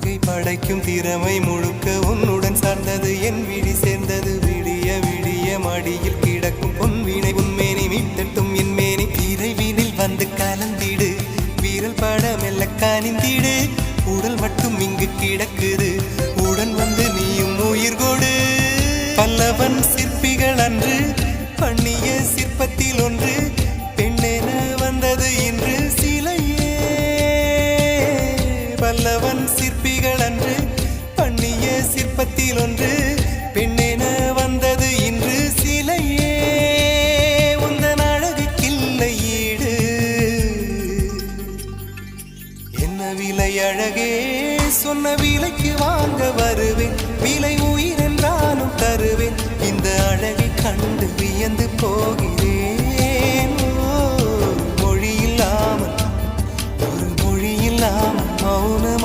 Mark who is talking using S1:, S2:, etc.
S1: உலகை படைக்கும் திறமை முழுக்க உன்னுடன் சார்ந்தது என் விழி சேர்ந்தது விடிய விடிய மடியில் கிடக்கும் பொன்வினை உன்மேனி மீட்டட்டும் என் மேனி இறைவினில் வந்து கலந்திடு வீரல் பட மெல்ல காணிந்திடு உடல் மட்டும் இங்கு கிடக்குது உடன் வந்து நீயும் உயிர் கொடு பல்லவன் சிற்பிகள் அன்று பண்ணிய சிற்பத்தில் ஒன்று பெண்ணென வந்தது இன்று சிலையே பல்லவன் சிற்பிகள் அன்று பண்ணிய சிற்பத்தில் ஒன்று பெண்ணென வந்தது இன்று சிலையே உந்தன் அழகுக்கில்லை ஈடு என்ன விலை அழகே சொன்ன விலைக்கு வாங்க வருவேன் விலை உயிர் என்றாலும் தருவேன் இந்த அழகை கண்டு வியந்து போகிறேன் ஒரு மொழி இல்லாமல் மௌனம்